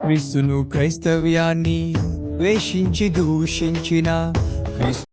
క్రీస్తును క్రైస్తవ్యాన్ని ద్వేషించి దూషించిన క్రీస్తు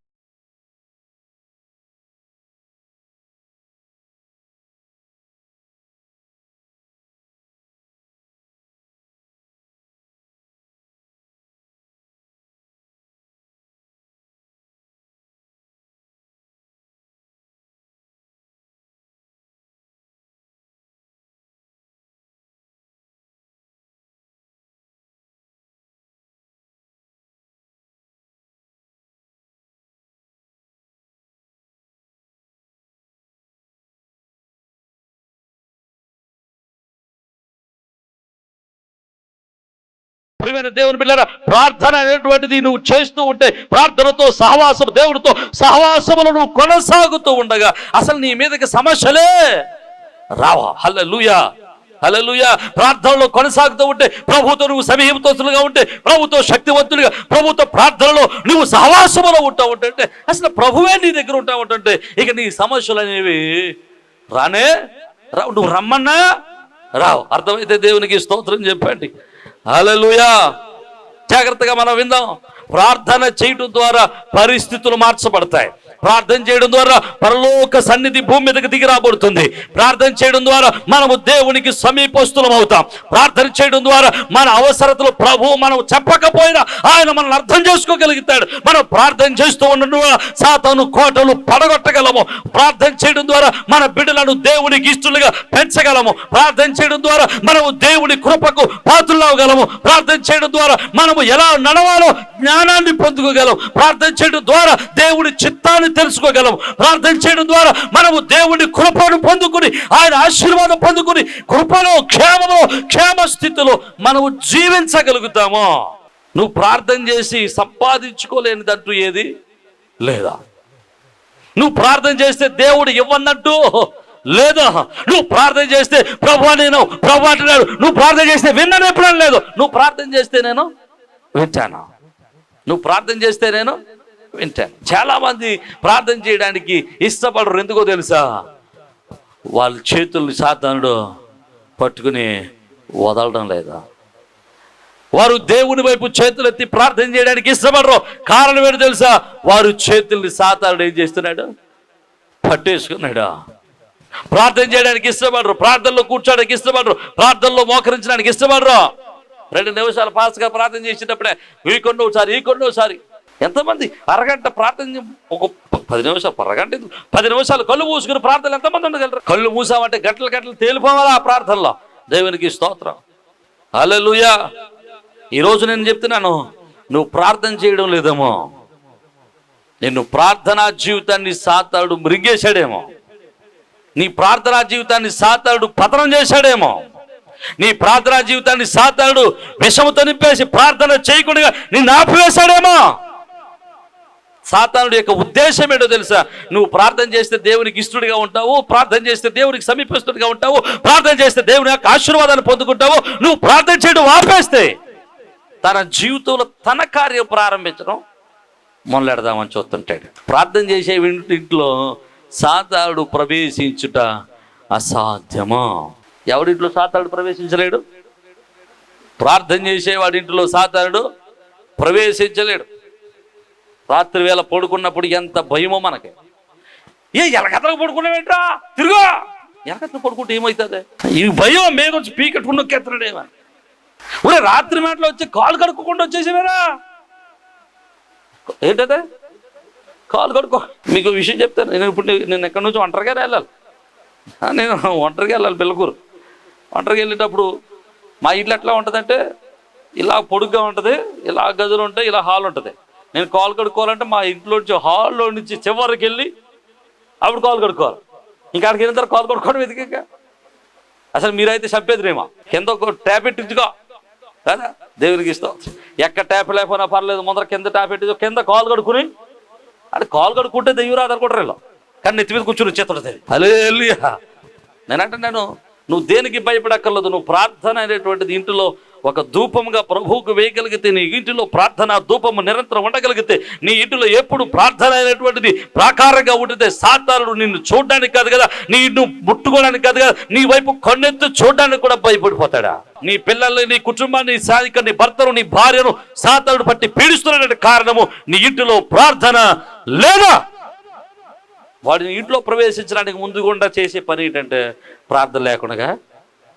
ప్రియమైన దేవుని బిడ్డలారా, ప్రార్థన అనేటువంటిది నువ్వు చేస్తూ ఉంటే, ప్రార్థనతో సహవాసం, దేవుడితో సహవాసములు నువ్వు కొనసాగుతూ ఉండగా అసలు నీ మీదకి సమస్యలే రావా. హల్లెలూయా, హల్లెలూయా. ప్రార్థనలో కొనసాగుతూ ఉంటే, ప్రభుతో నువ్వు సమీపస్తులుగా ఉంటే, ప్రభుతో శక్తివంతులుగా, ప్రభుతో ప్రార్థనలో నువ్వు సహవాసములో ఉంటా ఉంటే, అసలు ప్రభువే నీ దగ్గర ఉంటా ఉంటుంటే ఇక నీ సమస్యలు అనేవి రానే రావు. నువ్వు రమ్మన్నా రావు. అర్థమైతే దేవునికి స్తోత్రం చెప్పండి. హల్లెలూయా. జాగ్రత్తగా మనం విందాం. ప్రార్థన చేయడం ద్వారా పరిస్థితులు మార్చబడతాయి. ప్రార్థన చేయడం ద్వారా పరలోక సన్నిధి భూమి మీదకి దిగి రాబడుతుంది. ప్రార్థన చేయడం ద్వారా మనము దేవునికి సమీపస్తులం అవుతాం. ప్రార్థన చేయడం ద్వారా మన అవసరతలు ప్రభు మనం చెప్పకపోయినా ఆయన మనల్ని అర్థం చేసుకోగలుగుతాడు. మనం ప్రార్థన చేస్తూ ఉండడం ద్వారా సాతాను కోటలు పడగొట్టగలము. ప్రార్థన చేయడం ద్వారా మన బిడ్డలను దేవునికి ఇష్టలుగా పెంచగలము. ప్రార్థన చేయడం ద్వారా మనము దేవుని కృపకు పాత్రులవగలము. ప్రార్థన చేయడం ద్వారా మనము ఎలా నడవాలో జ్ఞానాన్ని పొందుకోగలం. ప్రార్థన చేయడం ద్వారా దేవుని చిత్తాన్ని తెలుసుకోగలం. ప్రార్థన చేయడం ద్వారా మనము దేవుని కృపను పొందుకుని, ఆయన ఆశీర్వాదం పొందుకుని, కృపలో క్షేమలో క్షేమ స్థితిలో మనము జీవించగలుగుతాము. నువ్వు ప్రార్థన చేసి సంపాదించుకోలేనిదంటూ ఏది లేదా. నువ్వు ప్రార్థన చేస్తే దేవుడు ఇవ్వన్నట్టు లేదా. నువ్వు ప్రార్థన చేస్తే ప్రభు నేను ప్రభు అంటున్నాడు. నువ్వు ప్రార్థన చేస్తే విన్నాను ఎప్పుడని లేదు. నువ్వు ప్రార్థన చేస్తే నేను వింటాను. నువ్వు ప్రార్థన చేస్తే నేను వింటాను. చాలా మంది ప్రార్థన చేయడానికి ఇష్టపడరు. ఎందుకో తెలుసా? వాళ్ళ చేతుల్ని సాతానుడు పట్టుకుని వదలడం లేదా. వారు దేవుని వైపు చేతులు ఎత్తి ప్రార్థన చేయడానికి ఇష్టపడరు. కారణం ఏంటో తెలుసా? వారు చేతుల్ని సాతానుడు ఏం చేస్తున్నాడు? పట్టేసుకున్నాడు. ప్రార్థన చేయడానికి ఇష్టపడరు. ప్రార్థనలో కూర్చోడానికి ఇష్టపడరు. ప్రార్థనలో మోకరించడానికి ఇష్టపడరు. 2 నిమిషాలు ఫాస్ట్గా ప్రార్థన చేసేటప్పుడే ఈ కొన్నోసారి ఎంతమంది అరగంట ప్రార్థన, ఒక 10 నిమిషాలు, అరగంట 10 నిమిషాలు కళ్ళు మూసుకుని ప్రార్థనలు ఎంతమంది ఉండగలరు? కళ్ళు మూసామంటే గంటలు తేలిపోవాలా ఆ ప్రార్థనలో. దేవునికి స్తోత్రం. హల్లెలూయా. ఈరోజు నేను చెప్తున్నాను, నువ్వు ప్రార్థన చేయడం లేదేమో. నిన్ను ప్రార్థనా జీవితాన్ని సాతాడు మృంగేశాడేమో. నీ ప్రార్థనా జీవితాన్ని సాతాడు పతనం చేశాడేమో. నీ ప్రార్థనా జీవితాన్ని సాతాడు విషముతో నింపేసి ప్రార్థన చేయకుండా నిన్ను ఆపివేశాడేమో. సాతానుడి యొక్క ఉద్దేశం ఏంటో తెలుసా? నువ్వు ప్రార్థన చేస్తే దేవునికి ఇష్టడిగా ఉంటావు. ప్రార్థన చేస్తే దేవునికి సమీపస్తుడిగా ఉంటావు. ప్రార్థన చేస్తే దేవుని యొక్క ఆశీర్వాదాన్ని పొందుకుంటావు. నువ్వు ప్రార్థన చేయడం ఆపేస్తే తన జీవితంలో తన కార్యం ప్రారంభించడం మొదలెడదామని చూస్తుంటాడు. ప్రార్థన చేసే ఇంట్లో సాతానుడు ప్రవేశించుట అసాధ్యమా? ఎవడింట్లో సాతానుడు ప్రవేశించలేడు? ప్రార్థన చేసేవాడి ఇంట్లో సాతానుడు ప్రవేశించలేడు. రాత్రి వేళ పడుకున్నప్పుడు ఎంత భయమో మనకి. ఎలగతలకు పడుకున్నావేంట్రా, తిరుగు ఎలగతలు పడుకుంటే ఏమవుతుంది? ఈ భయం మీద వచ్చి పీకెట్టు నొక్కేస్తున్నాడేమో. ఊరే రాత్రి మేటలో వచ్చి కాలు కడుక్కోకుండా వచ్చేసేవేరా. ఏంటదే కాలు కడుక్కో. మీకు విషయం చెప్తాను. నేను ఎక్కడి నుంచి ఒంటరిగా వెళ్ళాలి. నేను ఒంటరిగా వెళ్ళాలి పిల్లకూరు. ఒంటరిగా వెళ్ళేటప్పుడు మా ఇల్లు ఎట్లా ఉంటుందంటే, ఇలా పొడుగ్గా ఉంటుంది, ఇలా గదులు ఉంటాయి, ఇలా హాల్ ఉంటుంది. నేను కాలు కడుక్కోవాలంటే మా ఇంట్లో నుంచి హాల్లో నుంచి చివరికి వెళ్ళి అప్పుడు కాలు కడుక్కోవాలి. ఇంకా అక్కడికి వెళ్ళిన తర్వాత కాలు కడుక్కోవడం ఎదిగాక అసలు మీరైతే చంపేదిరేమో. కింద ఒక ట్యాప్ ఎట్టించుకో కదా, దేవునికి ఇస్తాం. ఎక్కడ ట్యాప్ లేకపోయినా పర్లేదు, ముందర కింద ట్యాప్ ఎట్టించు, కింద కాలు కడుక్కుని. అంటే కాలు కడుక్కుంటే దెయ్యం రాదనుకుంటారు వీళ్ళు. కానీ నెత్తి మీద కూర్చుని చేతుడుతుంది. హల్లెలూయా. నేను నువ్వు దేనికి భయపడక్కర్లేదు. నువ్వు ప్రార్థన అనేటువంటిది ఇంటిలో ఒక ధూపంగా ప్రభువుకు వేయగలిగితే, నీ ఇంటిలో ప్రార్థన ధూపము నిరంతరం ఉండగలిగితే, నీ ఇంటిలో ఎప్పుడు ప్రార్థన అనేటువంటిది ప్రాకారంగా ఉంటే సాతానుడు నిన్ను చూడడానికి కాదు కదా, నిన్ను ముట్టుకోవడానికి కాదు కదా, నీ వైపు కన్నెత్తి చూడడానికి కూడా భయపడిపోతాడా. నీ పిల్లల్ని, నీ కుటుంబాన్ని, నీ భర్తను, నీ భార్యను సాతానుడు పట్టి పీడిస్తున్న కారణము నీ ఇంటిలో ప్రార్థన లేదా? వాడిని ఇంట్లో ప్రవేశించడానికి ముందు గుండా చేసే పని ఏంటంటే ప్రార్థన లేకుండా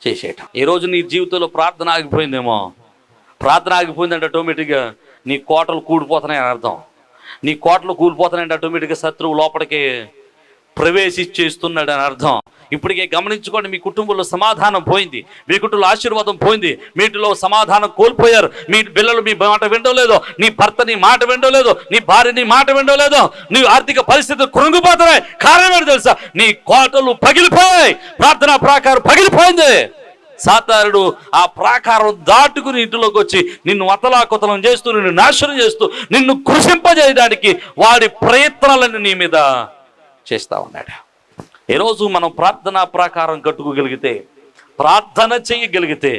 చేసేయటం. ఈరోజు నీ జీవితంలో ప్రార్థన ఆగిపోయిందేమో. ప్రార్థన ఆగిపోయిందంటే ఆటోమేటిక్గా నీ కోటలు కూడిపోతున్నాయని అర్థం. నీ కోటలు కూలిపోతున్నాయంటే ఆటోమేటిక్గా శత్రువు లోపలికి ప్రవేశించేస్తున్నాడు అని అర్థం. ఇప్పటికే గమనించుకోండి, మీ కుటుంబంలో సమాధానం పోయింది, మీ కుటుంబంలో ఆశీర్వాదం పోయింది, మీ ఇంటిలో సమాధానం కోల్పోయారు. మీ పిల్లలు మీ మాట వినలేదు, నీ భర్త నీ మాట వినలేదు, నీ భార్య నీ మాట వినలేదు, నీ ఆర్థిక పరిస్థితులు కృంగిపోతున్నాయి. కారణం ఏంటి తెలుసా? నీ కోటలు పగిలిపోయాయి, ప్రార్థనా ప్రాకారం పగిలిపోయింది. సాతానుడు ఆ ప్రాకారం దాటుకుని ఇంటిలోకి వచ్చి నిన్ను అతలాకుతలం చేస్తూ, నిన్ను నాశనం చేస్తూ, నిన్ను కృషింపజేయడానికి వాడి ప్రయత్నాలను నీ మీద చేస్తా ఉన్నాడు. ఈరోజు మనం ప్రార్థనా ప్రాకారం కట్టుకోగలిగితే, ప్రార్థన చేయగలిగితే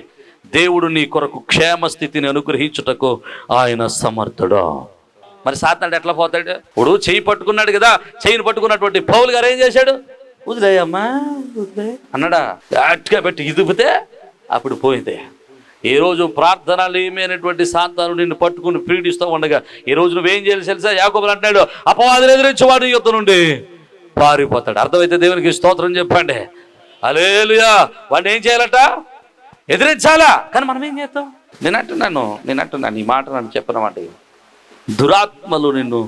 దేవుడు నీ కొరకు క్షేమ స్థితిని అనుగ్రహించుటకు ఆయన సమర్థుడు. మరి సాతానుడు ఎట్లా పోతాడు? ఇప్పుడు చెయ్యి పట్టుకున్నాడు కదా, చెయ్యిని పట్టుకున్నటువంటి పౌలు గారు ఏం చేశాడు? వదిలేయమ్మా వదిలే అన్నాడా? గట్టిగా పెట్టి ఇదిపితే అప్పుడు పోయింది. ఈరోజు ప్రార్థనలు ఏమైనటువంటి సాతానుడు నిన్ను పట్టుకుని పీడిస్తూ ఉండగా ఈరోజు నువ్వేం చేయాలి తెలుసా? యాకోబు అంటున్నాడు, అపవాదులు ఎదిరించి వాడి యుద్ధ నుండి పారిపోతాడు. అర్థమైతే దేవునికి స్తోత్రం చెప్పండి. హల్లెలూయా. వాడిని ఏం చేయాలట? ఎదిరించాలా. కానీ మనం ఏం చేస్తాం? నేను అంటున్నాను ఈ మాట నన్ను చెప్పనమాట. దురాత్మలు నిన్ను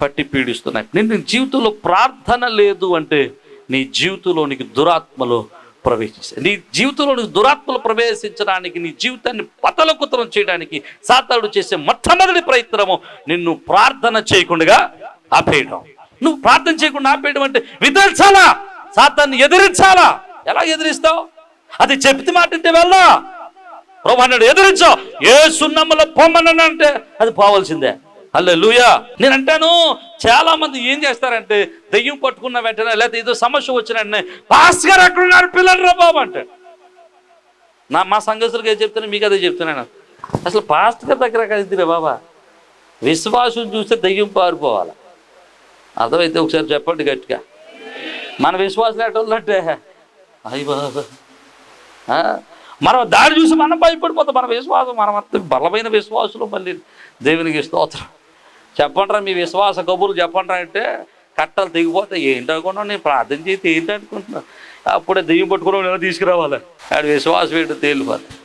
పట్టి పీడిస్తున్నాయి. నిన్ను జీవితంలో ప్రార్థన లేదు అంటే నీ జీవితంలోనికి దురాత్మలు ప్రవేశిస్తాయి. నీ జీవితంలోనికి దురాత్మలు ప్రవేశించడానికి, నీ జీవితాన్ని పతలకుతలం చేయడానికి సాతానుడు చేసే మొట్టమొదటి ప్రయత్నము నిన్ను ప్రార్థన చేయకుండా ఆపేయడం. నువ్వు ప్రార్థన చేయకుండా ఆపేయడం అంటే విధించాలా, సాతాన్ని ఎదిరించాలా. ఎలా ఎదిరిస్తావు? అది చెప్తే మాట అంటే వెళ్ళా. ప్రభు అన్నాడు ఎదిరించావు, యేసు నామములో పొమ్మన్నాను అంటే అది పోవాల్సిందే. హల్లెలూయా. నేను అంటాను, చాలా మంది ఏం చేస్తారంటే దెయ్యం పట్టుకున్న వెంటనే, లేకపోతే ఏదో సమస్య వచ్చిన వెంటనే, పాస్టర్ గారు అక్కడ ఉన్నారు పిల్లలు రా బాబు అంటాడు. మా సంఘస్థులకి ఏం చెప్తాను, మీకు అదే చెప్తున్నాను. అసలు పాస్టర్ గారి దగ్గర కలిసిరే బాబా. విశ్వాసం చూస్తే దెయ్యం పారిపోవాలి. అర్థమైతే ఒకసారి చెప్పండి గట్టిగా. మన విశ్వాసం ఎట్లంటే అయ్యి బాబా, మనం దాడి చూసి మనం భయపడిపోతాం. మన విశ్వాసం, మనమంతా బలమైన విశ్వాసులు. మళ్ళీ దేవునికి స్తోత్రం. చెప్పంటారా మీ విశ్వాస కబుర్లు చెప్పంటారా అంటే కట్టలు తెగిపోతాయి. ఏంటనుకున్నా, నేను ప్రార్థన చేస్తే ఏంటి అనుకుంటున్నా, అప్పుడే దెయ్యం పట్టుకుని ఎలా తీసుకురావాలి. ఆడు విశ్వాసం ఏంటో తేలిపోతుంది.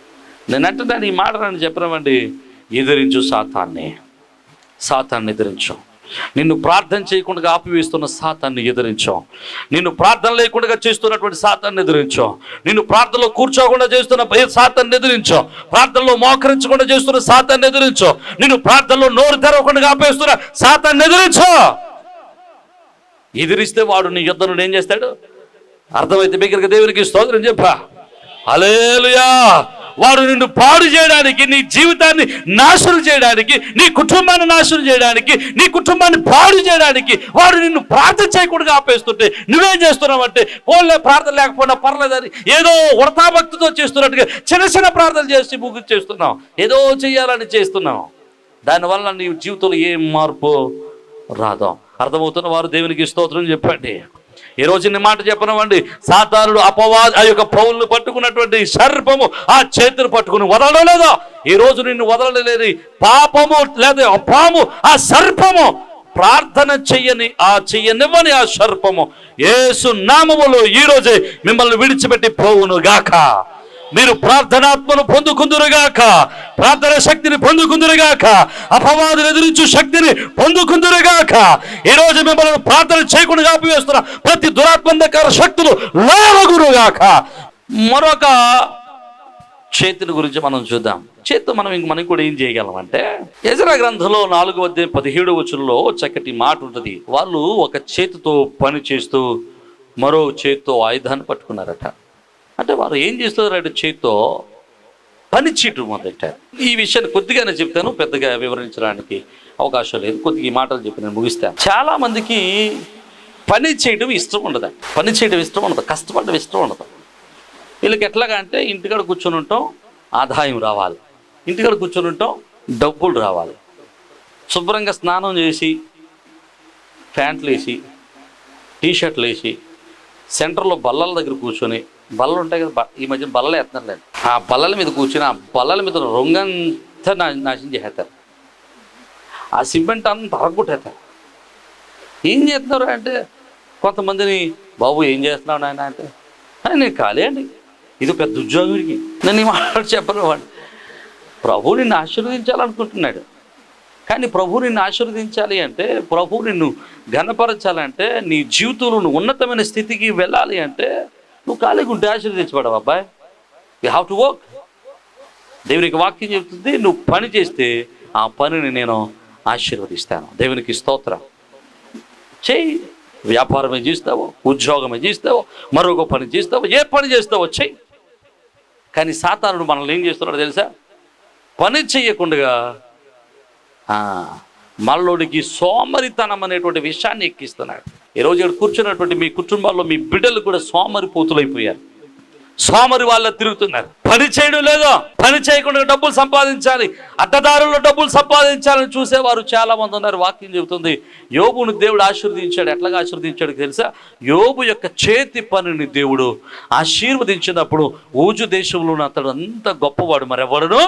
నేనంటే దాన్ని ఈ మాట నన్ను చెప్పినామండి, ఎదిరించు సాతాన్ని ఎదిరించు. నిన్ను ప్రార్థన చేయకుండా ఆపివేస్తున్న సాతాన్ని ఎదిరించాం. నిన్ను ప్రార్థన లేకుండా చేస్తున్నటువంటి సాతాన్ని ఎదిరించాం. నిన్ను ప్రార్థనలో కూర్చోకుండా చేస్తున్న సాతాన్ని ఎదిరించాం. ప్రార్థనలో మోకరించకుండా చేస్తున్న సాతాన్ని ఎదిరించాం. నిన్ను ప్రార్థనలో నోరు తెరవకుండా ఆపేస్తున్న సాతాన్ని ఎదిరించాం. ఎదిరిస్తే వాడు నీ యుద్ధ నుండి ఏం చేస్తాడు? అర్థమైతే బిగ్గరగా దేవునికి స్తోత్రం చెప్పా. హల్లెలూయా. వాడు నిన్ను పాడు చేయడానికి, నీ జీవితాన్ని నాశనం చేయడానికి, నీ కుటుంబాన్ని నాశనం చేయడానికి, నీ కుటుంబాన్ని పాడు చేయడానికి వాడు నిన్ను ప్రార్థన చేయకుండా ఆపేస్తుంటే నువ్వేం చేస్తున్నావు అంటే, ఓన్లే ప్రార్థన లేకపోయినా పర్లేదని ఏదో వృథాభక్తితో చేస్తున్నట్టుగా చిన్న చిన్న ప్రార్థన చేసి ముగ్గురు చేస్తున్నావు. ఏదో చేయాలని చేస్తున్నావు. దానివల్ల నీ జీవితంలో ఏం మార్పు రాదు. అర్థమవుతున్న వారు దేవునికి స్తోత్రం చెప్పండి. ఈరోజు నీ మాట చెప్పనివ్వండి. సాతానుడు అపవాది ఆ యొక్క పౌలను పట్టుకున్నటువంటి సర్పము ఆ చేతిని పట్టుకుని వదలలేదా? ఈరోజు నిన్ను వదలలేదు పాపము లేదా పాము, ఆ సర్పము. ప్రార్థన చెయ్యనివ్వని ఆ సర్పము యేసు నామములో ఈరోజే మిమ్మల్ని విడిచిపెట్టి పోవును గాక. మీరు ప్రార్థనాత్మను పొందుకుందురుగాక, ప్రార్థన శక్తిని పొందుకుందురుగాక, అపవాదులు ఎదురించు శక్తిని పొందుకుందురుగాక. ఈరోజు మిమ్మల్ని ప్రార్థన చేయకుండా ఆపివేస్తున్న ప్రతి దురాత్మంధకార శక్తులు లేవగురుగాక. మరొక చేతిని గురించి మనం చూద్దాం. చేతితో మనం కూడా ఏం చేయగలం అంటే, యెజరా గ్రంథంలో 4:17 చక్కటి మాట ఉంటుంది. వాళ్ళు ఒక చేతితో పని చేస్తూ మరో చేతితో ఆయుధాన్ని పట్టుకున్నారట. అంటే వారు ఏం చేస్తున్నారంటే చేతితో పని చేయటం మొదలెట్టారు. ఈ విషయాన్ని కొద్దిగానే చెప్తాను, పెద్దగా వివరించడానికి అవకాశం లేదు. కొద్దిగా ఈ మాటలు చెప్పి నేను ముగిస్తాను. చాలా మందికి పని చేయడం ఇష్టం ఉండదు. కష్టపడడం ఇష్టం ఉండదు. వీళ్ళకి ఎట్లాగా అంటే ఇంటికాడ కూర్చొని ఉంటాం, ఆదాయం రావాలి. ఇంటికాడ కూర్చొని ఉంటాం, డబ్బులు రావాలి. శుభ్రంగా స్నానం చేసి, ప్యాంట్లు వేసి, టీషర్ట్లు వేసి, సెంటర్లో బల్లల దగ్గర కూర్చొని బల్లలు ఉంటాయి కదా, ఈ మధ్య బల్లలు వేస్తున్నారు లేదు, ఆ బల్లల మీద కూర్చుని ఆ బల్లల మీద రొంగంతా నాశనం చేస్తారు, ఆ సిమెంట్ అంతా అరగొట్టేస్తారు. ఏం చేస్తున్నారు అంటే కొంతమందిని, బాబు ఏం చేస్తున్నావు నాయన అంటే, నేను ఖాళీ అండి, ఇది పెద్ద ఉద్యోగుడికి నేను ఈ మాట చెప్పను వాడు. ప్రభు నిన్ను ఆశీర్వదించాలనుకుంటున్నాడు, కానీ ప్రభు నిన్ను ఆశీర్వదించాలి అంటే, ప్రభు నిన్ను ఘనపరచాలంటే, నీ జీవితంలో నువ్వు ఉన్నతమైన స్థితికి వెళ్ళాలి అంటే నువ్వు ఖాళీగా ఉంటే ఆశీర్వదించబడవు అబ్బాయి. You have to work. దేవునికి వాక్యం చెబుతుంది, నువ్వు పని చేస్తే ఆ పనిని నేను ఆశీర్వదిస్తాను. దేవునికి స్తోత్రం. చెయ్యి, వ్యాపారమే చేస్తావో, ఉద్యోగమే చేస్తావో, మరొక పని చేస్తావో, ఏ పని చేస్తావో చెయ్యి. కానీ సాతానుడు మనల్ని ఏం చేస్తున్నాడు తెలుసా? పని చెయ్యకుండా మనలోడికి సోమరితనం అనేటువంటి విషయాన్ని ఎక్కిస్తున్నాడు. ఈరోజు ఇక్కడ కూర్చున్నటువంటి మీ కుటుంబాల్లో మీ బిడ్డలు కూడా సోమరిపోతులైపోయారు, సోమరి వాళ్ళ తిరుగుతున్నారు. పని చేయడం లేదో, పని చేయకుండా డబ్బులు సంపాదించాలి, అడ్డదారుల్లో డబ్బులు సంపాదించాలని చూసేవారు చాలా మంది ఉన్నారు. వాక్యం చెబుతుంది, యోబును దేవుడు ఆశీర్వదించాడు. ఎట్లాగా ఆశీర్వదించాడు తెలుసా? యోబు యొక్క చేతి పనిని దేవుడు ఆశీర్వదించినప్పుడు ఊజు దేశంలో అతడు అంత గొప్పవాడు మరెవడను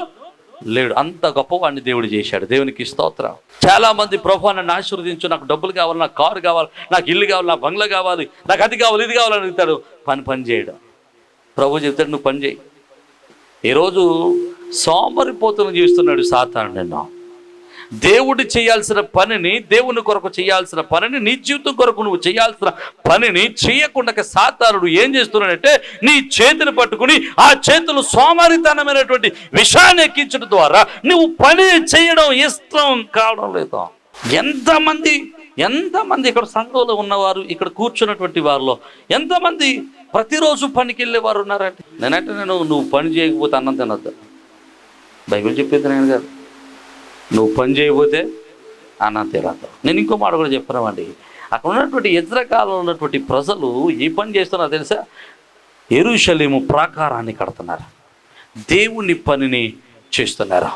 లేడు, అంత గొప్పవాడిని దేవుడు చేశాడు. దేవునికి స్తోత్రం. చాలా మంది ప్రభు నన్ను ఆశీర్వదించు, నాకు డబ్బులు కావాలి, నాకు కారు కావాలి, నాకు ఇల్లు కావాలి, నాకు బంగ్లా కావాలి, నాకు అది కావాలి, ఇది కావాలని అడుగుతాడు. పని చేయడం. ప్రభు చెప్తాడు నువ్వు పని చేయి. ఈరోజు సోమరిపోతును చేస్తున్నాడు సాతాను నిన్ను. దేవుడు చేయాల్సిన పనిని, దేవుని కొరకు చేయాల్సిన పనిని, నీ జీవితం కొరకు నువ్వు చేయాల్సిన పనిని చేయకుండా సాతానుడు ఏం చేస్తున్నాడంటే నీ చేతిని పట్టుకుని ఆ చేతులు సోమరితనమైనటువంటి విషయాన్ని ఎక్కించడం ద్వారా నువ్వు పని చేయడం ఇష్టం కావడం లేదు. ఎంతమంది ఇక్కడ సంఘంలో ఉన్నవారు, ఇక్కడ కూర్చున్నటువంటి వారిలో ఎంతమంది ప్రతిరోజు పనికి వెళ్ళేవారు ఉన్నారంటే, నువ్వు పని చేయకపోతే అన్నం తినొద్దు. బైబిల్ చెప్పేది నేను కాదు, నువ్వు పని చేయకపోతే అన్నం తినొద్దు. నేను ఇంకో మాట కూడా చెప్పినామండి, అక్కడ ఉన్నటువంటి ఎజ్రా కాలంలో ఉన్నటువంటి ప్రజలు ఏ పని చేస్తున్నారో తెలుసా? యెరూషలేము ప్రాకారాన్ని కడుతున్నారు, దేవుని పనిని చేస్తున్నారు.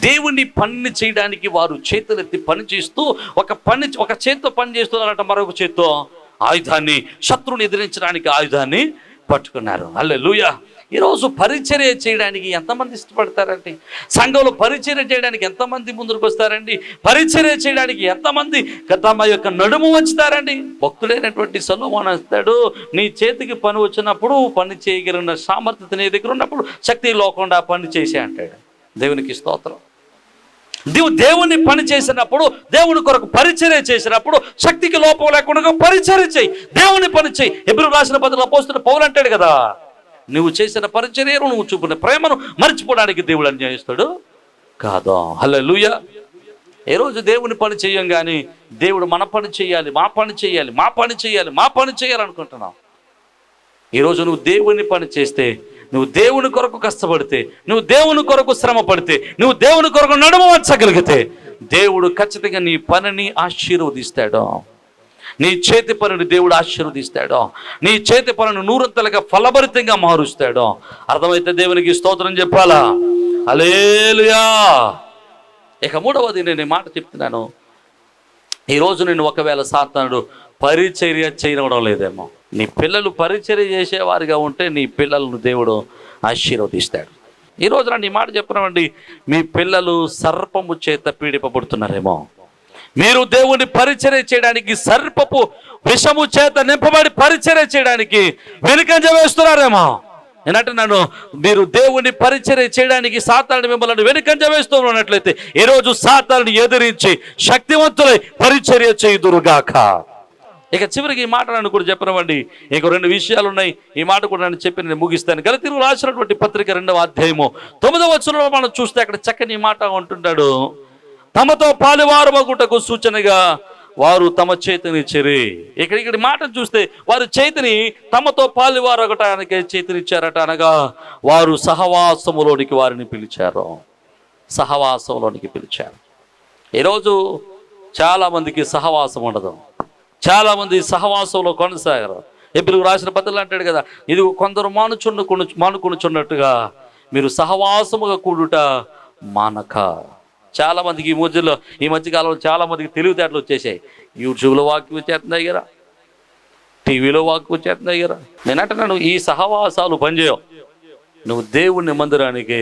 దేవుని పనిని చేయడానికి వారు చేతులెత్తి పని చేస్తూ ఒక చేత్తో పని చేస్తున్నారంట, మరొక చేత్తో ఆయుధాన్ని, శత్రువుని ఎదిరించడానికి ఆయుధాన్ని పట్టుకున్నారు. హల్లెలూయా. ఈరోజు పరిచర్య చేయడానికి ఎంతమంది ఇష్టపడతారండి? సంఘంలో పరిచర్య చేయడానికి ఎంతమంది ముందుకు వస్తారండి? పరిచర్య చేయడానికి ఎంతమంది తమ యొక్క నడుము వంచుతారండి? భక్తుడైనటువంటి సొలొమోను అంటాడు, నీ చేతికి పని వచ్చినప్పుడు, పని చేయగలిగిన సామర్థ్యత నీ దగ్గర ఉన్నప్పుడు శక్తి లేకుండా పని చేసే అంటాడు. దేవునికి స్తోత్రం. దేవుని పని చేసినప్పుడు, దేవుని కొరకు పరిచర్య చేసినప్పుడు శక్తికి లోపం లేకుండా పరిచర్య చేయి, దేవుని పని చేయి. హెబ్రీయులకు రాసిన పత్రికలో అపోస్తలుడు పౌలు అంటాడు కదా, నువ్వు చేసిన పరిచర్యను, నువ్వు చూపిన ప్రేమను మర్చిపోవడానికి దేవుడు అన్యాయస్తుడు కాదు. హల్లెలూయా. ఏ రోజు దేవుని పని చేయం కానీ దేవుడు మన పని చేయాలి, మా పని చేయాలి అనుకుంటున్నావు. ఈరోజు నువ్వు దేవుని పని చేస్తే, నువ్వు దేవుని కొరకు కష్టపడితే, నువ్వు దేవుని కొరకు శ్రమ పడితే, నువ్వు దేవుని కొరకు నడుమ వంచగలిగితే దేవుడు ఖచ్చితంగా నీ పనిని ఆశీర్వదిస్తాడు. నీ చేతి పనిని దేవుడు ఆశీర్వదిస్తాడు. నీ చేతి పనిని నూరంతలుగా ఫలభరితంగా మారుస్తాడు. అర్థమైతే దేవునికి స్తోత్రం చెప్పాలా? హల్లెలూయా. ఇక మూడవది నేను ఈ మాట చెప్తున్నాను, ఈరోజు నేను ఒకవేళ సాతానుడు పరిచర్య చేయడం లేదేమో, నీ పిల్లలు పరిచర్య చేసేవారిగా ఉంటే నీ పిల్లలను దేవుడు ఆశీర్వదిస్తాడు. ఈరోజు నన్ను ఈ మాట చెప్పినామండి, మీ పిల్లలు సర్పము చేత పీడిపబడుతున్నారేమో, మీరు దేవుని పరిచర్య చేయడానికి సర్పపు విషము చేత నింపబడి పరిచర్య చేయడానికి వెనుకంజ వేస్తున్నారేమో. నేనంటున్నాను, మీరు దేవుని పరిచర్య చేయడానికి సాతానుడు మిమ్మల్ని వెనుకంజ వేస్తున్నట్లయితే ఈరోజు సాతానుని ఎదిరించి శక్తివంతులై పరిచర్య చేయుదురుగాక. ఇక చివరికి ఈ మాట నన్ను కూడా చెప్పనివ్వండి, ఇంక 2 విషయాలు ఉన్నాయి. ఈ మాట కూడా నన్ను చెప్పి నేను ముగిస్తాను. గలతీయులకు రాసినటువంటి పత్రిక 2వ అధ్యాయము 9వ వచనంలో మనం చూస్తే అక్కడ చక్కని మాట ఉంటున్నాడు, తమతో పాలువారమగుటకు సూచనగా వారు తమ చేతిని చెరి. ఇక్కడ మాటను చూస్తే వారు చేతిని తమతో పాలువారగటానికి చేతినిచ్చారట, అనగా వారు సహవాసములోనికి వారిని పిలిచారు, సహవాసంలోనికి పిలిచారు. ఈరోజు చాలామందికి సహవాసం ఉండదు, చాలామంది సహవాసంలో కొనసాగారు. హెబ్రీయులకు రాసిన పత్రికలో అంటాడు కదా, ఇది కొందరు మానుకొనుచున్నట్టుగా మీరు సహవాసముగా కూడుట మానక. చాలామందికి ఈ మధ్యకాలంలో చాలామందికి తెలివితేటలు వచ్చేసాయి. యూట్యూబ్లో వాక్యం వచ్చేస్తున్నాయి కదా, టీవీలో వాక్కు చేతన దగ్గర నేనంటున్నాను, ఈ సహవాసాలు పనిచేయవు. నువ్వు దేవుని మందిరానికి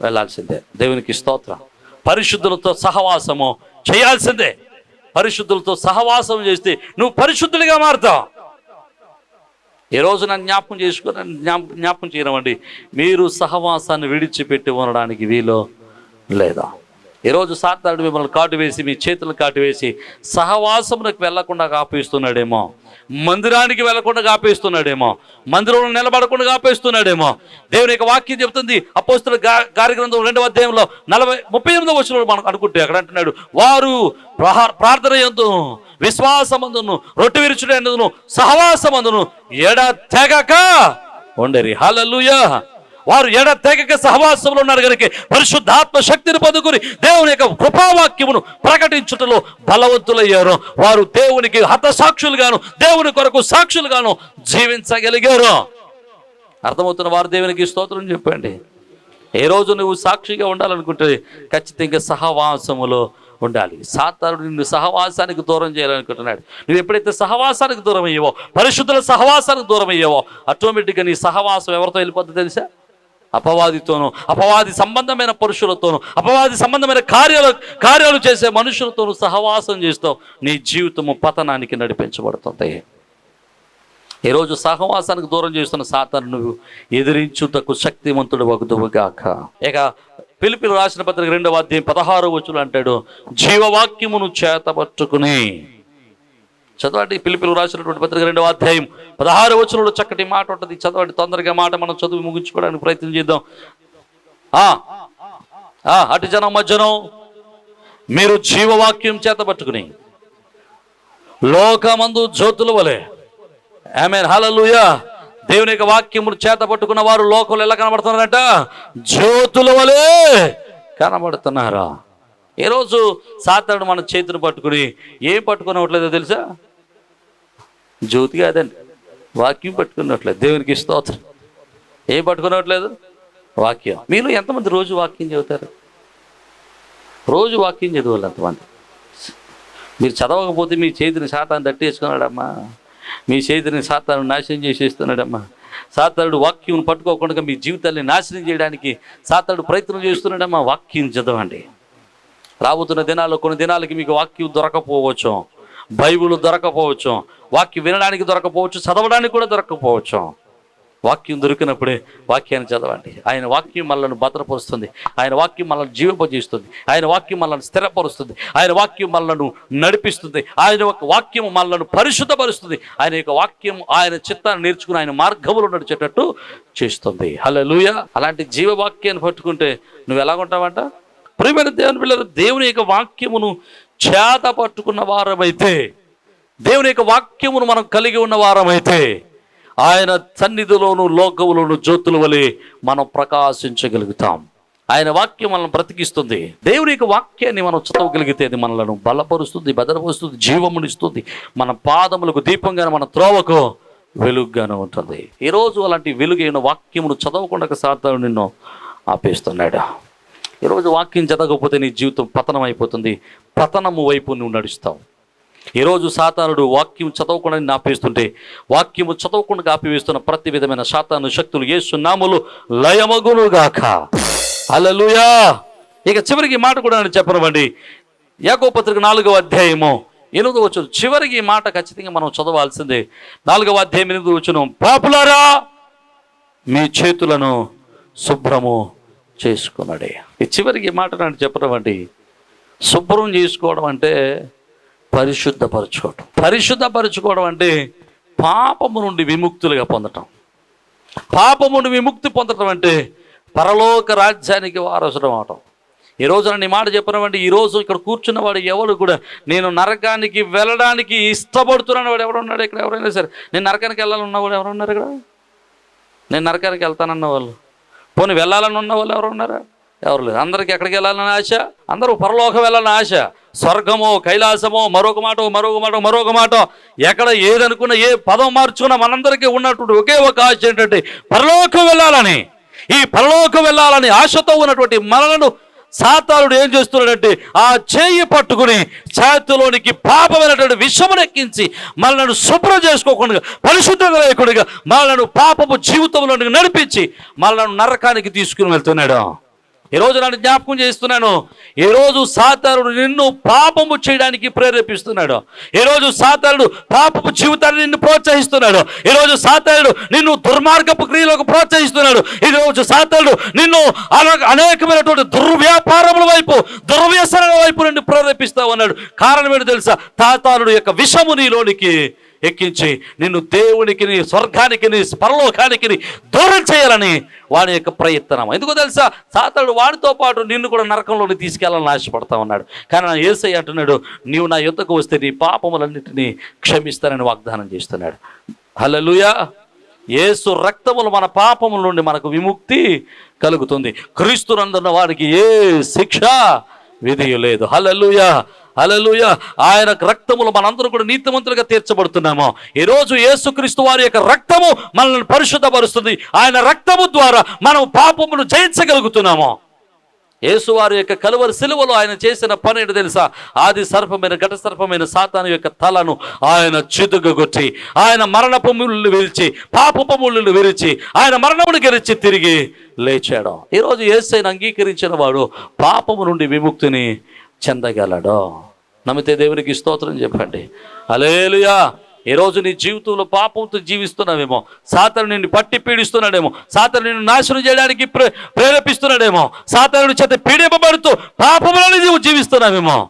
వెళ్ళాల్సిందే. దేవునికి స్తోత్రం. పరిశుద్ధులతో సహవాసము చేయాల్సిందే. పరిశుద్ధులతో సహవాసం చేస్తే నువ్వు పరిశుద్ధుడిగా మారుతావు. ఈ రోజు నన్ను జ్ఞాపకం చేయమండి, మీరు సహవాసాన్ని విడిచిపెట్టి ఉండడానికి వీలు లేదా? ఈరోజు సాతానుడు మిమ్మల్ని కాటు వేసి, మీ చేతులను కాటు వేసి సహవాసమునకు వెళ్లకుండా కాపేస్తున్నాడేమో, మందిరానికి వెళ్లకుండా కాపేస్తున్నాడేమో, మందిరంలో నిలబడకుండా కాపేస్తున్నాడేమో. దేవుని యొక్క వాక్యం చెబుతుంది, అపోస్తలుల కార్యగ్రంథం 2వ అధ్యాయంలో 38వ వచనంలో మనం అనుకుంటే అక్కడ అంటున్నాడు, వారు ప్రార్థన యందును విశ్వాసమందును రొట్టె విరుచుటయందును సహవాసమందును ఎడతెగక ఉండేరి. హల్లెలూయా. వారు ఎడతెగక సహవాసంలో ఉన్నారు కనుక పరిశుద్ధాత్మ శక్తిని పొందుకుని దేవుని యొక్క కృపావాక్యమును ప్రకటించుటలో బలవంతులయ్యారు. వారు దేవునికి హతసాక్షులుగాను దేవుని కొరకు సాక్షులుగాను జీవించగలిగారు. అర్థమవుతున్న వారు దేవునికి స్తోత్రం చెప్పండి. ఏ రోజు నువ్వు సాక్షిగా ఉండాలనుకుంటే ఖచ్చితంగా సహవాసములో ఉండాలి. సాతానుడు నిన్ను సహవాసానికి దూరం చేయాలనుకుంటున్నాడు. నువ్వు ఎప్పుడైతే సహవాసానికి దూరం అయ్యావో, పరిశుద్ధుల సహవాసానికి దూరం అయ్యావో, ఆటోమేటిక్గా నీ సహవాసం ఎవరితో వెళ్ళిపోతుందో తెలుసా? అపవాదితోనూ, అపవాది సంబంధమైన పురుషులతోనూ, అపవాది సంబంధమైన కార్యాలు చేసే మనుషులతోనూ సహవాసం చేస్తావు. నీ జీవితము పతనానికి నడిపించబడుతుంది. ఈరోజు సహవాసానికి దూరం చేస్తున్న సాతాను నువ్వు ఎదిరించుటకు శక్తివంతుడు వగుదువుగాక. ఇక ఫిలిప్పీయులకు రాసిన పత్రిక 2వ అధ్యాయం 16వ వచనం అంటాడు, జీవవాక్యమును చేతపట్టుకుని. చదవండి, ఫిలిప్పీయులకు రాసినటువంటి పత్రిక 2వ అధ్యాయం 16వ వచనంలో చక్కటి మాట ఉంటుంది. చదవండి, తొందరగా మాట మనం చదువు ముగించుకోవడానికి ప్రయత్నం చేద్దాం. అటు జనం మధ్యను మీరు జీవవాక్యం చేతపట్టుకుని లోకమందు జ్యోతుల వలె. ఆమేన్, హల్లెలూయా. దేవుని యొక్క వాక్యమును చేత పట్టుకున్న వారు లోకంలో ఎలా కనబడుతున్నారంట? జ్యోతుల వలె కనబడుతున్నారా? ఈరోజు సాతానుడు మన చేతిని పట్టుకుని ఏం పట్టుకునట్లేదో తెలుసా? జ్యోతి కాదండి, వాక్యం పట్టుకున్నట్లేదు. దేవునికి స్తోత్రం. ఏం పట్టుకునట్లేదు? వాక్యం. మీలో ఎంతమంది రోజు వాక్యం చదువుతారు? రోజు వాక్యం చదవాలి ఎంతమంది? మీరు చదవకపోతే మీ చేతిని సాతాను దట్టేసుకున్నాడమ్మా, మీ చేతిని సాతాను నాశనం చేసేస్తున్నాడమ్మా. సాతానుడు వాక్యం పట్టుకోకుండా మీ జీవితాన్ని నాశనం చేయడానికి సాతానుడు ప్రయత్నం చేస్తున్నాడమ్మా. వాక్యం చదవండి. రాబోతున్న దినాల్లో కొన్ని దినాలకి మీకు వాక్యం దొరకపోవచ్చు, బైబిల్ దొరకపోవచ్చు, వాక్యం వినడానికి దొరకపోవచ్చు, చదవడానికి కూడా దొరకపోవచ్చు. వాక్యం దొరికినప్పుడే వాక్యాన్ని చదవండి. ఆయన వాక్యం మనల్ని భద్రపరుస్తుంది, ఆయన వాక్యం మనల్ని జీవింపజేస్తుంది, ఆయన వాక్యం మనల్ని స్థిరపరుస్తుంది, ఆయన వాక్యం మనల్ని నడిపిస్తుంది, ఆయన యొక్క వాక్యం మనల్ని పరిశుద్ధపరుస్తుంది, ఆయన యొక్క వాక్యం ఆయన చిత్తాన్ని నేర్చుకుని ఆయన మార్గములో నడిచేటట్టు చేస్తుంది. హల్లెలూయా. అలాంటి జీవవాక్యాన్ని పట్టుకుంటే నువ్వు ఎలాగుంటావంట? ప్రియమైన దేవుని పిల్లలు, దేవుని యొక్క వాక్యమును చేత పట్టుకున్న వారమైతే, దేవుని యొక్క వాక్యమును మనం కలిగి ఉన్న వారమైతే ఆయన సన్నిధిలోను లోకములోను జ్యోతుల వలె మనం ప్రకాశించగలుగుతాం. ఆయన వాక్యం మనల్ని బ్రతికిస్తుంది. దేవుని యొక్క వాక్యాన్ని మనం చదవగలిగితే అది మనలను బలపరుస్తుంది, భద్రపరుస్తుంది, జీవమునిస్తుంది. మన పాదములకు దీపంగానే, మన త్రోవకు వెలుగుగానే ఉంటుంది. ఈరోజు అలాంటి వెలుగైన వాక్యమును చదవకుండా సాతానుడు నిన్ను ఆపేస్తున్నాడు. ఈరోజు వాక్యం చదవకపోతే నీ జీవితం పతనం అయిపోతుంది, పతనము వైపు నువ్వు నడుస్తావు. ఈరోజు సాతానుడు వాక్యం చదవకుండా ఆపేస్తుంటే, వాక్యము చదవకుండా ఆపివేస్తున్న ప్రతి విధమైన సాతాను శక్తులు యేసు నామములో లయమగునుగాక. హల్లెలూయా. ఇక చివరికి మాట కూడా నేను చెప్పనివ్వండి. యాకోబు పత్రిక 4వ అధ్యాయము 8వ వచనం, చివరికి మాట ఖచ్చితంగా మనం చదవాల్సిందే. 4వ అధ్యాయం 8వ వచనం, పాపులారా మీ చేతులను శుభ్రము చేసుకున్నాడే. ఈ చివరికి మాట నన్ను చెప్పనివ్వండి. శుభ్రం చేసుకోవడం అంటే పరిశుద్ధపరచుకోవడం. పరిశుద్ధపరచుకోవడం అంటే పాపము నుండి విముక్తులుగా పొందటం. పాపము నుండి విముక్తి పొందటం అంటే పరలోక రాజ్యానికి వారసుడం అవటం. ఈరోజు నన్ను ఈ మాట చెప్పనివ్వండి. ఈరోజు ఇక్కడ కూర్చున్న వాడు ఎవరు కూడా నేను నరకానికి వెళ్ళడానికి ఇష్టపడుతున్నాను వాడు ఎవరు ఉన్నాడు ఇక్కడ? ఎవరైనా సరే నేను నరకానికి వెళ్ళాలన్నవాడు ఎవరు ఉన్నారు ఇక్కడ? నేను నరకానికి వెళ్తానన్న వాళ్ళు, పోనీ వెళ్ళాలని ఉన్న వాళ్ళు ఎవరు ఉన్నారా? ఎవరు లేదు. అందరికీ ఎక్కడికి వెళ్ళాలని ఆశ, అందరూ పరలోకం వెళ్ళాలని ఆశ. స్వర్గమో కైలాసమో మరొక మాట ఎక్కడ ఏదనుకున్నా, ఏ పదం మార్చుకున్నా మనందరికీ ఉన్నటువంటి ఒకే ఒక ఆశ ఏంటంటే పరలోకం వెళ్ళాలని. ఈ పరలోకం వెళ్ళాలని ఆశతో ఉన్నటువంటి మనలను సాతానుడు ఏం చేస్తున్నాడంటే ఆ చేయి పట్టుకుని చేతిలోనికి పాపమైనటువంటి విషమును ఎక్కించి మనల్ని శుభ్రం చేసుకోకుండా పరిశుద్ధంగా లేకుండా మనల్ని పాపపు జీవితంలోనికి నడిపించి మనల్ని నరకానికి తీసుకుని వెళ్తున్నాడు. ఈరోజు నన్ను జ్ఞాపకం చేస్తున్నాను, ఈరోజు సాతానుడు నిన్ను పాపము చేయడానికి ప్రేరేపిస్తున్నాడు. ఈరోజు సాతానుడు పాపపు జీవితాన్ని నిన్ను ప్రోత్సహిస్తున్నాడు. ఈరోజు సాతానుడు నిన్ను దుర్మార్గపు క్రియలకు ప్రోత్సహిస్తున్నాడు. ఈరోజు సాతానుడు నిన్ను అనేకమైనటువంటి దుర్వ్యాపారముల వైపు, దుర్వ్యసనాల వైపు నుండి ప్రేరేపిస్తా ఉన్నాడు. కారణం ఏంటో తెలుసా? సాతానుడు యొక్క విషము నీలోనికి ఎక్కించి నిన్ను దేవునికి, స్వర్గానికి, పరలోకానికి దూరం చేయాలని వాని యొక్క ప్రయత్నం. ఎందుకో తెలుసా? సాతానుడు వాడితో పాటు నిన్ను కూడా నరకంలోకి తీసుకెళ్ళాలని ఆశపడతా ఉన్నాడు. కానీ నా యేసయ్య అంటున్నాడు, నీవు నా యొద్దకు వస్తే నీ పాపములన్నిటినీ క్షమిస్తానని వాగ్దానం చేస్తున్నాడు. హల్లెలూయా. యేసు రక్తములు మన పాపముల నుండి మనకు విముక్తి కలుగుతుంది. క్రీస్తునందున్న వారికి ఏ శిక్ష విధి లేదు. హల్లెలూయా, హల్లెలూయా. ఆయన రక్తములు మనందరూ కూడా నీతిమంతులుగా తీర్చబడుతున్నాము. ఈరోజు యేసుక్రీస్తు వారి యొక్క రక్తము మనల్ని పరిశుద్ధపరుస్తుంది. ఆయన రక్తము ద్వారా మనం పాపమును జయించగలుగుతున్నాము. యేసు వారి యొక్క కలువరి సిలువలో ఆయన చేసిన పని ఏంటో తెలుసా? ఆది సర్పమైన, ఘట సర్పమైన సాతాను యొక్క తలను ఆయన చిదుగొట్టి, ఆయన మరణపు ముళ్ళు విరిచి, పాపపు ముళ్ళు విరిచి, ఆయన మరణమును గెలిచి తిరిగి లేచాడు. ఈరోజు యేసయ్యను అంగీకరించిన వాడు పాపము నుండి విముక్తిని చెందగలడు. నమ్మితే దేవునికి స్తోత్రం చెప్పండి. హల్లెలూయా. ఈరోజు నీ జీవితంలో పాపంతో జీవిస్తున్నావేమో, సాతాను నిన్ను పట్టి పీడిస్తున్నాడేమో, సాతాను నిన్ను నాశనం చేయడానికి ప్రేరేపిస్తున్నాడేమో, సాతాను చేత పీడింపబడుతూ పాపములను నీవు జీవిస్తున్నావేమో.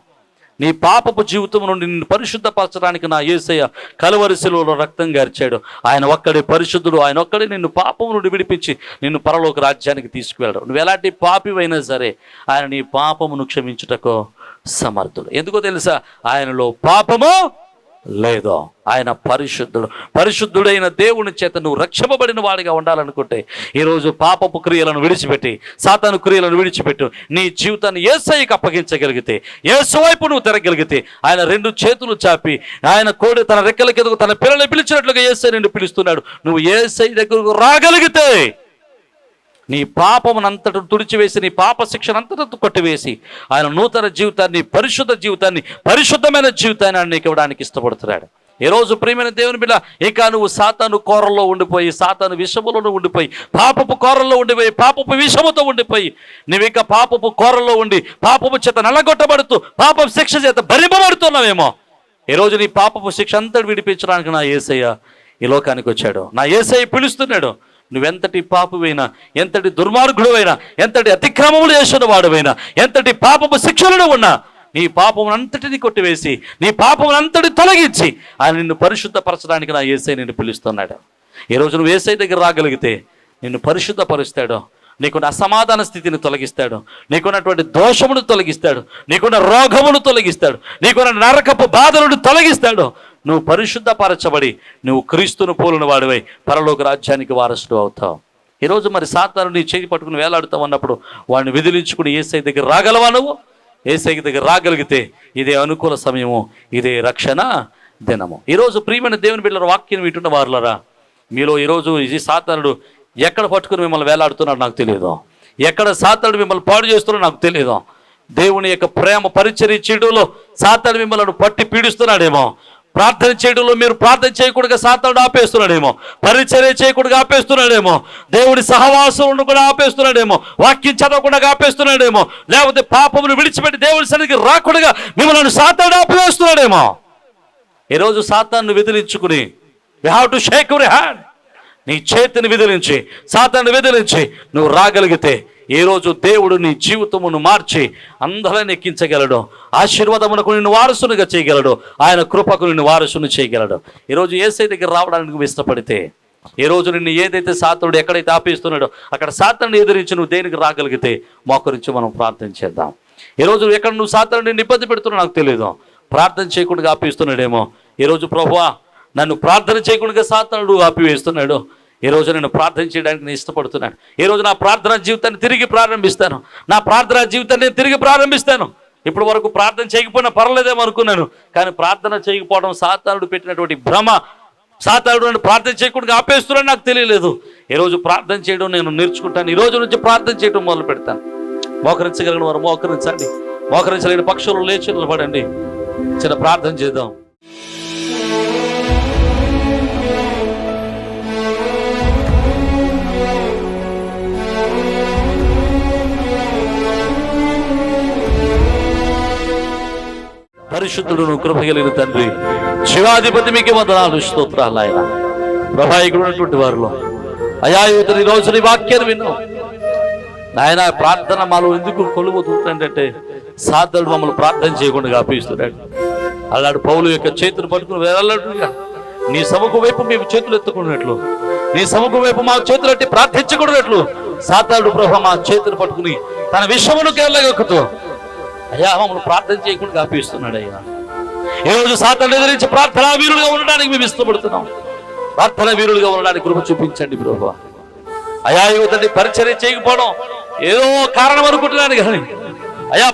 నీ పాపపు జీవితం నుండి నిన్ను పరిశుద్ధపరచడానికి నా యేసయ్య కలువరి శిలువలో రక్తం గార్చాడు. ఆయన ఒక్కడే పరిశుద్ధుడు. ఆయన ఒక్కడే నిన్ను పాపము నుండి విడిపించి నిన్ను పరలోక రాజ్యానికి తీసుకువెళ్ళడు. నువ్వు ఎలాంటి పాపివైనా సరే ఆయన నీ పాపమును క్షమించుటకు సమర్థుడు. ఎందుకో తెలుసా? ఆయనలో పాపము లేదో. ఆయన పరిశుద్ధుడు. పరిశుద్ధుడైన దేవుని చేత నువ్వు రక్షింపబడిన వాడిగా ఉండాలనుకుంటే ఈరోజు పాపపు క్రియలను విడిచిపెట్టి, సాతాను క్రియలను విడిచిపెట్టు. నీ జీవితాన్ని యేసయ్యకి అప్పగించగలిగితే, యేసు వైపు నువ్వు తిరగలిగితే, ఆయన రెండు చేతులు చాపి ఆయన కోడి తన రెక్కల కిందకు తన పిల్లల్ని పిలిచినట్లుగా యేసయ్య నిన్ను పిలుస్తున్నాడు. నువ్వు యేసయ్య దగ్గరకు రాగలిగితే నీ పాపమునంతటను తుడిచివేసి, నీ పాప శిక్షనంతటను కొట్టివేసి ఆయన నూతన జీవితాన్ని, పరిశుద్ధ జీవితాన్ని, పరిశుద్ధమైన జీవితాన్ని ఆయన నీకు ఇవ్వడానికి ఇష్టపడుతున్నాడు. ఈరోజు ప్రియమైన దేవుని బిడ్డ, ఇక నువ్వు సాతాను కోరల్లో ఉండిపోయి, సాతాను విషములో ఉండిపోయి, పాపపు కోరల్లో ఉండిపోయి, పాపపు విషముతో ఉండిపోయి, నువ్వు ఇక పాపపు కోరల్లో ఉండి పాపపు చేత నల్లగొట్టబడుతూ పాపపు శిక్ష చేత భరింపబడుతున్నావేమో. ఈరోజు నీ పాపపు శిక్ష అంతటి విడిపించడానికి నా యేసయ్య ఈ లోకానికి వచ్చాడు. నా యేసయ్య పిలుస్తున్నాడు. నువ్వెంతటి పాపువైనా, ఎంతటి దుర్మార్గుడువైనా, ఎంతటి అతిక్రమములు చేసిన వాడువైనా, ఎంతటి పాపపు శిక్షలను ఉన్నా నీ పాపమునంతటిని కొట్టివేసి, నీ పాపమునంతటి తొలగించి ఆయన నిన్ను పరిశుద్ధపరచడానికి నా యేసయ్య నిన్ను పిలుస్తున్నాడు. ఈరోజు నువ్వు యేసయ్య దగ్గర రాగలిగితే నిన్ను పరిశుద్ధపరుస్తాడు. నీకున్న అసమాధాన స్థితిని తొలగిస్తాడు. నీకున్నటువంటి దోషమును తొలగిస్తాడు. నీకున్న రోగమును తొలగిస్తాడు. నీకున్న నరకపు బాధలను తొలగిస్తాడు. నువ్వు పరిశుద్ధపరచబడి నువ్వు క్రీస్తును పోలిన వాడివై పరలోక రాజ్యానికి వారసుడు అవుతావు. ఈరోజు మరి సాతాను నీ చేయి పట్టుకుని వేలాడుతావు అన్నప్పుడు వాడిని విదిలించుకుని యేసయ్య దగ్గర రాగలవా? నువ్వు యేసయ్య దగ్గర రాగలిగితే ఇదే అనుకూల సమయము, ఇదే రక్షణ దినము. ఈరోజు ప్రియమైన దేవుని బిడ్డల వాక్యం వింటున్న వారులరా, మీలో ఈరోజు ఈ సాతానుడు ఎక్కడ పట్టుకుని మిమ్మల్ని వేలాడుతున్నాడు నాకు తెలియదు. ఎక్కడ సాతానుడు మిమ్మల్ని పాడు చేస్తున్నాడో నాకు తెలియదు. దేవుని యొక్క ప్రేమ పరిచర్య చేయడంలో సాతానుడు మిమ్మల్ని పట్టి పీడిస్తున్నాడేమో. ప్రార్థన చేయడంలో మీరు ప్రార్థన చేయకూడగా సాతానుడు ఆపేస్తున్నాడేమో. పరిచర్య చేయకూడగా ఆపేస్తున్నాడేమో. దేవుడి సహవాసం కూడా ఆపేస్తున్నాడేమో. వాక్యం చదవకుండా ఆపేస్తున్నాడేమో. లేకపోతే పాపమును విడిచిపెట్టి దేవుడి సన్నిధికి రాకూడగా మిమ్మల్ని సాతానుడు ఆపేస్తున్నాడేమో. ఈరోజు సాతానును విదిలించుకుని we have to shake your hand. నీ చేతిని విదిలించి, సాతానుని విదిలించి నువ్వు రాగలిగితే ఈరోజు దేవుడు నీ జీవితమును మార్చి అందరిని ఎక్కించగలడు. ఆశీర్వాదమునకు నిన్ను వారసునిగా చేయగలడు. ఆయన కృపకు నిన్ను వారసుని చేయగలడు. ఈరోజు యేసయ్య దగ్గర రావడానికి నువ్వు ఇష్టపడితే, ఈరోజు నిన్ను ఏదైతే సాతానుడు ఎక్కడైతే ఆపేస్తున్నాడో అక్కడ సాతానుని ఎదిరించి నువ్వు దేనికి రాగలిగితే మోకరించి మనం ప్రార్థన చేద్దాం. ఈరోజు ఎక్కడ నువ్వు సాతానుని నిన్ను ఇబ్బంది పెడుతున్నావు నాకు తెలియదు. ప్రార్థన చేయకుండా ఆపేస్తున్నాడేమో. ఈరోజు ప్రభువా నన్ను ప్రార్థన చేయకుండా సాతానుడు ఆపివేస్తున్నాడు. ఈరోజు నేను ప్రార్థన చేయడానికి నేను ఇష్టపడుతున్నాను. ఈరోజు నా ప్రార్థనా జీవితాన్ని తిరిగి ప్రారంభిస్తాను. నా ప్రార్థనా జీవితాన్ని నేను తిరిగి ప్రారంభిస్తాను. ఇప్పటి వరకు ప్రార్థన చేయకపోయినా పర్లేదేమో అనుకున్నాను. కానీ ప్రార్థన చేయకపోవడం సాతానుడు పెట్టినటువంటి భ్రమ. సాతానుడు నన్ను ప్రార్థన చేయకుండా ఆపేస్తున్నాడు నాకు తెలియలేదు. ఈరోజు ప్రార్థన చేయడం నేను నేర్చుకుంటాను. ఈరోజు నుంచి ప్రార్థన చేయడం మొదలు పెడతాను. మోకరించగలిగిన వారు మోకరించండి, మోకరించలేని పక్షులు లేచి నిలబడండి. చిన్న ప్రార్థన చేద్దాం. పరిశుద్ధుడును కృప కలిగిన తండ్రి, శివాధిపతి మీకు వందనాలు, స్తోత్రాలు. ఆయన ప్రభావికుడు ఉన్నటువంటి వారిలో అయా ఈ రోజు నీ వాక్యాన్ని విన్నాం నాయన. ప్రార్థన మాలో ఎందుకు కొలువుతుందంటే సాధుడు మమ్మల్ని ప్రార్థన చేయకుండా ఆపేస్తున్నాడు. అలాంటి పౌలు యొక్క చేతులు పట్టుకుని వెళ్ళాడుగా నీ సముఖం వైపు మేము చేతులు ఎత్తుకున్నట్లు, నీ సముఖం వైపు మా చేతులు ఎత్తి ప్రార్థించకూడనట్లు సాతాడు ప్రభు మా చేతులు పట్టుకుని తన విషయములకు వెళ్ళగొక్కుతూ అయ్యా మమ్మల్ని ప్రార్థన చేయకుండా ఆపేస్తున్నాడు. అయ్యా ఈరోజు సాతాను ఎదిరించి ప్రార్థనా వీరులుగా ఉండడానికి మేము ఇష్టపడుతున్నాం. ప్రార్థనా వీరులుగా ఉండడానికి కృప చూపించండి ప్రభు. అయా యువతని పరిచర్య చేయకపోవడం ఏదో కారణం అనుకుంటున్నాను కానీ అయ్యా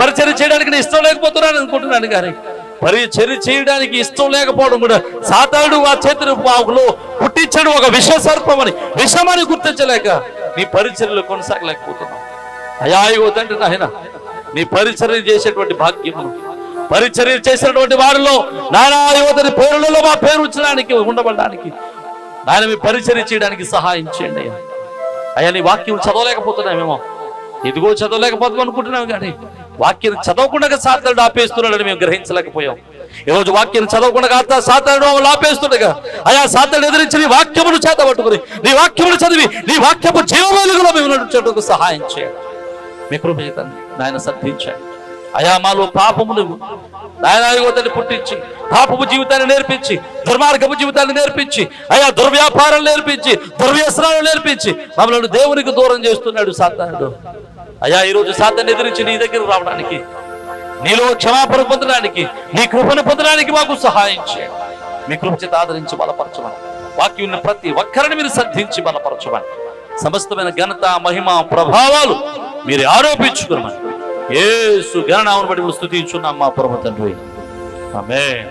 పరిచర్య చేయడానికి నేను ఇష్టం లేకపోతున్నాను అనుకుంటున్నాను కానీ పరిచర్య చేయడానికి ఇష్టం లేకపోవడం కూడా సాతానుడు ఆ చేతులు బాగులో పుట్టించడం ఒక విష సర్పం అని విషమని గుర్తించలేక నీ పరిచర్యలు కొనసాగలేకపోతున్నాం. అయా యువతండి నాయన నీ పరిచర్య చేసేటువంటి భాగ్యమును, పరిచర్య చేసినటువంటి వారిలో నానా యువతని పేరులలో మా పేరు ఉంచడానికి ఉండబడడానికి నాయన మీ పరిచర్య చేయడానికి సహాయం చేయండి. అయ్యా నీ వాక్యం చదవలేకపోతున్నామేమో, ఇదిగో చదవలేకపోతాం అనుకుంటున్నాం కానీ వాక్యం చదవకుండా సాతానుడు ఆపేస్తున్నాడని మేము గ్రహించలేకపోయాం. ఈరోజు వాక్యం చదవకుండా సాతానుడు మమ్మల్ని ఆపేస్తుండగా అయా సాతానుడు ఎదిరించి నీ వాక్యమును చేత పట్టుకుని నీ వాక్యమును చదివి నీ వాక్యపు జీవవేలుగులో మేము నడుచుటకు సహాయం చేయండి. మీ కృప చేతండి నాయన సర్దించండి. అయా మాలో పాపమును నాయన పుట్టించి పాపపు జీవితాన్ని నేర్పించి దుర్మార్గపు జీవితాన్ని నేర్పించి అయా దుర్వ్యాపారాలు నేర్పించి దుర్వ్యసనాలు నేర్పించి మమ్మల్ని దేవునికి దూరం చేస్తున్నాడు సాతానుడు. అయా ఈరోజు సాతాన్ని ఎదిరించి నీ దగ్గర రావడానికి, నీలో క్షమాపణ పొందడానికి, నీ కృపను పొందడానికి మాకు సహాయం చేయండి. మీ కృప చేత ఆదరించి బలపరచమని, వాక్యం ప్రతి ఒక్కరిని మీరు సర్దించి బలపరచమని, సమస్తమైన ఘనత మహిమ ప్రభావాలు మీరు ఆరోపించుకున్నామని యేసు ఘననామమును బట్టి స్తుతించున్నాం మా పరమ తండ్రి. ఆమేన్.